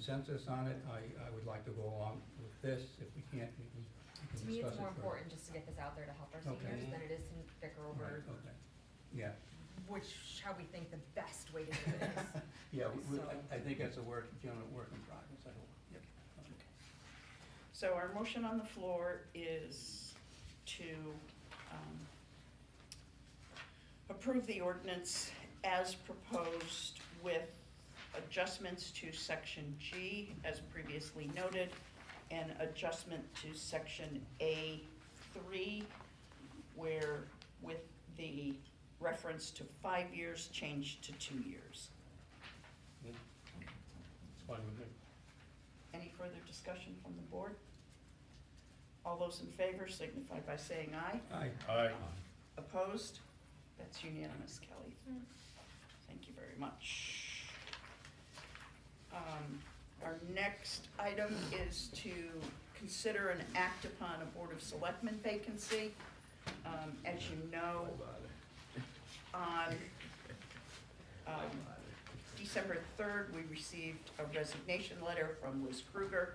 consensus on it, I would like to go along with this. If we can't, we can To me, discuss it's it more further. important just to get this out there to help our Okay. seniors than it is to bicker over Right, okay, yeah. how we think the best way to do it is. Yeah, So- I think that's a general work in progress, I hope. Yep. So our motion on the floor is to approve the ordinance as proposed with adjustments to section G as previously noted, and adjustment to section A3, where with the reference to 5 years changed to 2 years. It's fine with me. Any further discussion from the board? All those in favor signify by saying aye. Aye. Opposed? That's unanimous, Kelly. Thank you very much. Our next item is to consider and act upon a Board of Selectmen vacancy. As you know, on December 3rd, we received a resignation letter from Liz Kruger.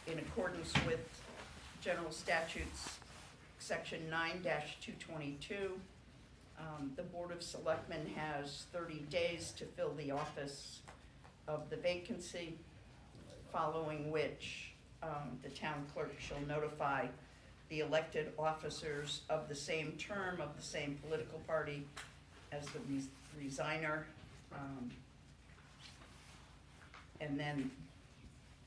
In accordance with General Statutes, Section 9-222, the Board of Selectmen has 30 days to fill the office of the vacancy, following which the town clerk shall notify the elected officers of the same term of the same political party as the resigner. And then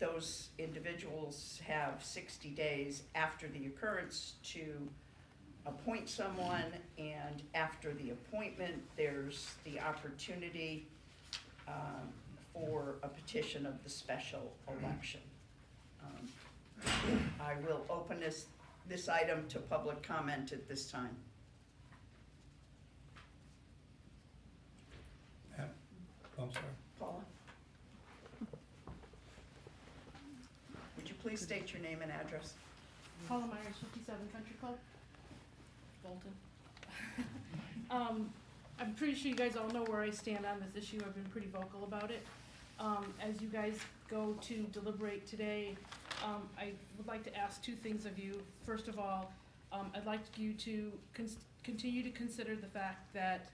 those individuals have 60 days after the occurrence to appoint someone, and after the appointment, there's the opportunity for a petition of the special election. I will open this item to public comment at this time. Yeah. I'm sorry. Paula? Would you please state your name and address? Paula Myers, 57 Country Club, Bolton. I'm pretty sure you guys all know where I stand on this issue. I've been pretty vocal about it. As you guys go to deliberate today, I would like to ask two things of you. First of all, I'd like you to continue to consider the fact that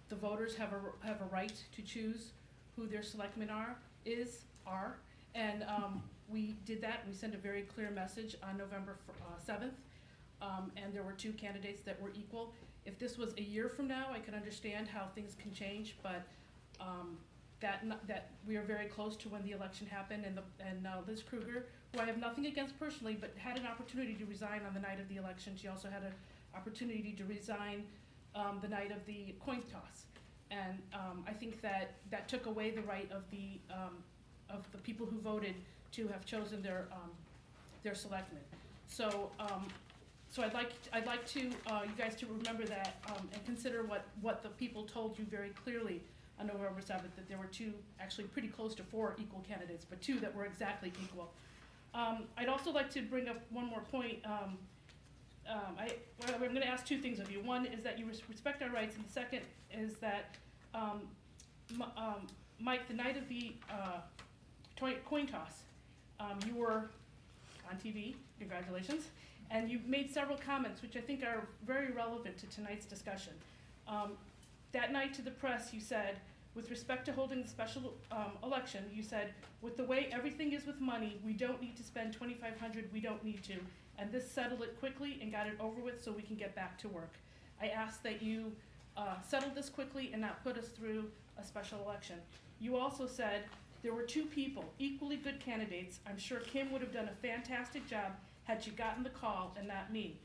the voters have a right to choose who their selectmen are, and we did that. We sent a very clear message on November 7th, and there were two candidates that were equal. If this was a year from now, I can understand how things can change, but that we are very close to when the election happened, and Liz Kruger, who I have nothing against personally, but had an opportunity to resign on the night of the election. She also had an opportunity to resign the night of the coin toss, and I think that took away the right of the people who voted to have chosen their selectmen. So I'd like to you guys to remember that and consider what the people told you very clearly on November 7th, that there were two, actually pretty close to 4 equal candidates, but 2 that were exactly equal. I'd also like to bring up one more point. I'm going to ask 2 things of you. One is that you respect our rights, and the second is that, Mike, the night of the coin toss, you were on TV, congratulations, and you made several comments which I think are very relevant to tonight's discussion. That night to the press, you said, with respect to holding the special election, you said, with the way everything is with money, we don't need to spend $2,500, we don't need to, and this settled it quickly and got it over with so we can get back to work. I ask that you settle this quickly and not put us through a special election. You also said there were 2 people, equally good candidates. I'm sure Kim would have done a fantastic job had she gotten the call and not me.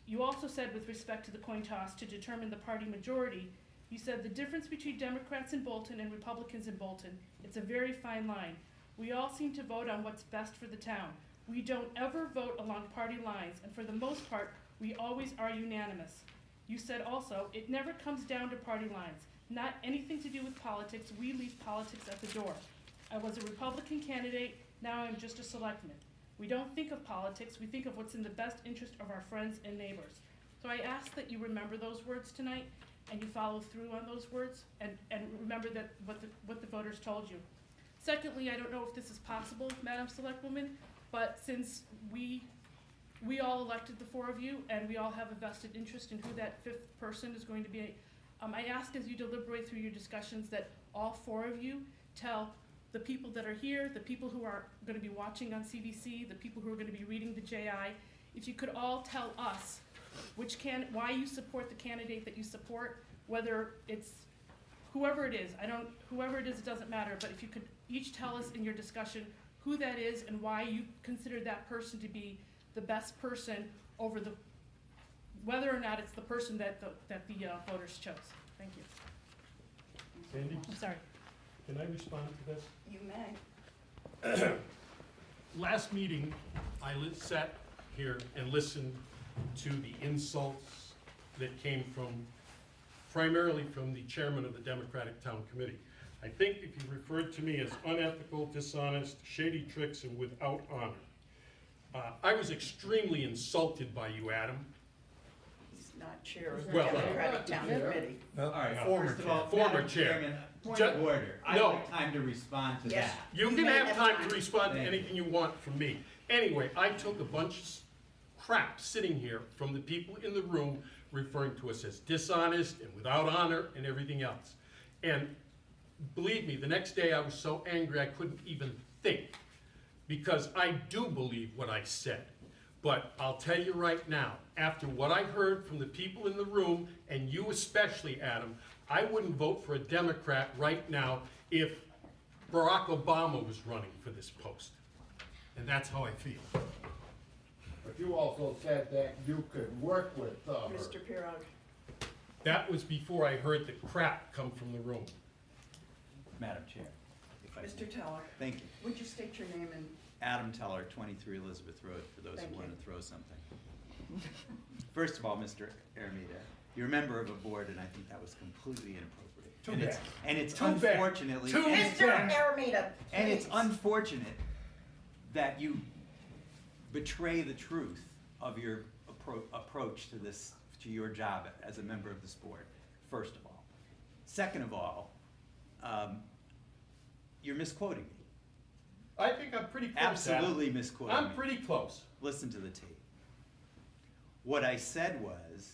You also said, with respect to the coin toss to determine the party majority, you said the difference between Democrats in Bolton and Republicans in Bolton, it's a very fine line. We all seem to vote on what's best for the town. We don't ever vote along party lines, and for the most part, we always are unanimous. You said also, it never comes down to party lines. Not anything to do with politics. We leave politics at the door. I was a Republican candidate, now I'm just a selectman. We don't think of politics, we think of what's in the best interest of our friends and neighbors. So I ask that you remember those words tonight, and you follow through on those words, and remember that what the voters told you. Secondly, I don't know if this is possible, Madam Selectwoman, but since we all elected the four of you, and we all have a vested interest in who that fifth person is going to be, I ask as you deliberate through your discussions that all four of you tell the people that are here, the people who are gonna be watching on CBC, the people who are gonna be reading the JI, if you could all tell us why you support the candidate that you support, whether it's whoever it is, it doesn't matter, but if you could each tell us in your discussion who that is and why you consider that person to be the best person over whether or not it's the person that the voters chose. Thank you. Sandy, I'm sorry. can I respond to this? You may. Last meeting, I sat here and listened to the insults that came primarily from the chairman of the Democratic Town Committee. I think if you referred to me as unethical, dishonest, shady tricks, and without honor, I was extremely insulted by you, Adam. He's not chair of the Well, Democratic Town Committee. Well, All right, former first of all, Former Madam chair. Chairman, point Ju- of order. I'd No. like time to respond to Yes. that. You You can may have have time time. to respond to Thank you. anything you want from me. Anyway, I took a bunch of crap sitting here from the people in the room referring to us as dishonest and without honor and everything else. And believe me, the next day I was so angry I couldn't even think, because I do believe what I said. But I'll tell you right now, after what I heard from the people in the room, and you especially, Adam, I wouldn't vote for a Democrat right now if Barack Obama was running for this post. And that's how I feel. But you also said that you could work with her. Mr. Pirog. That was before I heard the crap come from the room. Madam Chair. if I may. Mr. Teller, Thank you. would you state your name and, Adam Teller, 23 Elizabeth Road, for those Thank who want you. to throw something. First of all, Mr. Aramita, you're a member of a board, and I think that was completely inappropriate. Too And it's- bad. And it's Too bad. unfortunately. Too Mr. bad. Aramita, And it's please. unfortunate that you betray the truth of your approach to this, to your job as a member of this board, first of all. Second of all, you're misquoting me. I think I'm pretty close, Adam. Absolutely misquoting me. I'm pretty close. Listen to the tape. What I said was,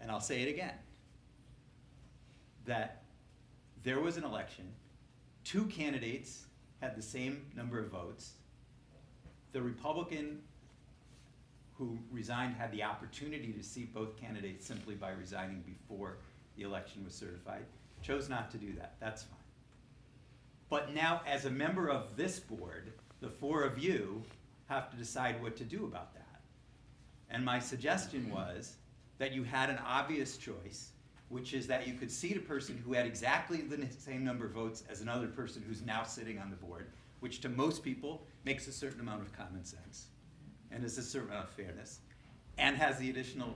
and I'll say it again, that there was an election, two candidates had the same number of votes. The Republican who resigned had the opportunity to seat both candidates simply by resigning before the election was certified. Chose not to do that. That's fine. But now, as a member of this board, the four of you have to decide what to do about that. And my suggestion was that you had an obvious choice, which is that you could seat a person who had exactly the same number of votes as another person who's now sitting on the board, which to most people makes a certain amount of common sense and is a certain amount of fairness, and has the additional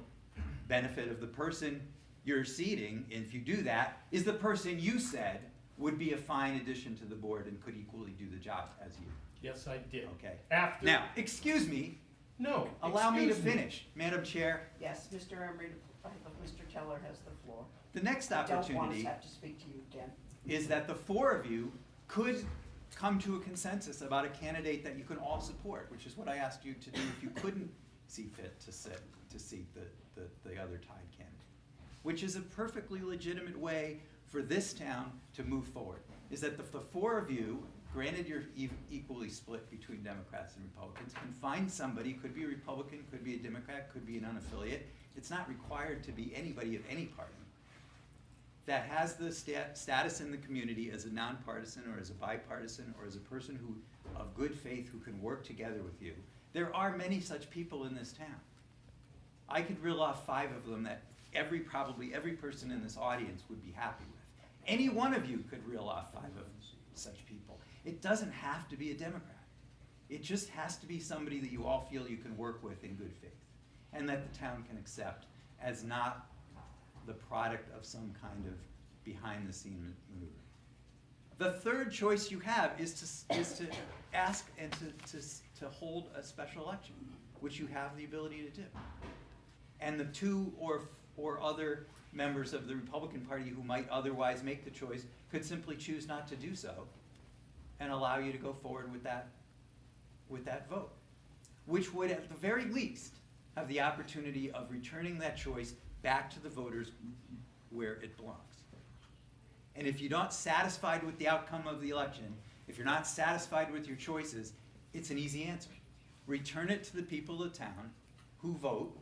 benefit of the person you're seating, and if you do that, is the person you said would be a fine addition to the board and could equally do the job as you. Yes, I did. Okay. After. Now, excuse me, No. allow me to excuse finish. Madam Chair, Yes, Mr. Aramita, Mr. Teller has the floor. the next I don't want opportunity to have to speak to you again. is that the four of you could come to a consensus about a candidate that you can all support, which is what I asked you to do if you couldn't see fit to seat the other tied candidate. Which is a perfectly legitimate way for this town to move forward, is that the four of you, granted you're equally split between Democrats and Republicans, can find somebody, could be a Republican, could be a Democrat, could be an unaffiliate, it's not required to be anybody of any party, that has the status in the community as a nonpartisan or as a bipartisan or as a person who, of good faith, who can work together with you. There are many such people in this town. I could reel off 5 of them that probably every person in this audience would be happy with. Any one of you could reel off 5 of such people. It doesn't have to be a Democrat. It just has to be somebody that you all feel you can work with in good faith, and that the town can accept as not the product of some kind of behind-the-scene maneuver. The third choice you have is to ask and to hold a special election, which you have the ability to do. And the 2 or other members of the Republican Party who might otherwise make the choice could simply choose not to do so and allow you to go forward with that vote, which would at the very least have the opportunity of returning that choice back to the voters where it belongs. And if you're not satisfied with the outcome of the election, if you're not satisfied with your choices, it's an easy answer. Return it to the people of town who vote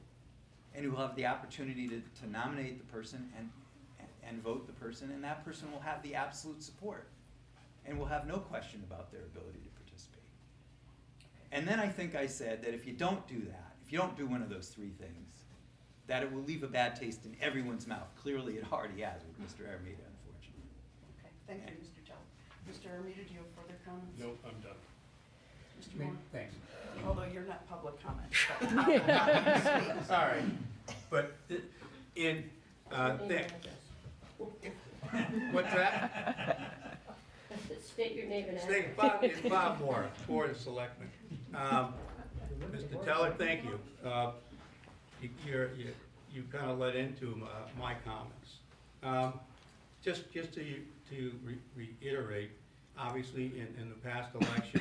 and who have the opportunity to nominate the person and vote the person, and that person will have the absolute support and will have no question about their ability to participate. And then I think I said that if you don't do that, if you don't do one of those three things, that it will leave a bad taste in everyone's mouth. Clearly, it already has with Mr. Aramita, unfortunately. Okay, thank you, Mr. Tell. Mr. Armita, do you have further comments? No, I'm done. Mr. Moore? Thanks. Although you're not public comment. All right, but what's that? State your name and State address. it's Bob Moore, Board of Selectmen. Mr. Teller, thank you. You kind of led into my comments. Just to reiterate, obviously, in the past election,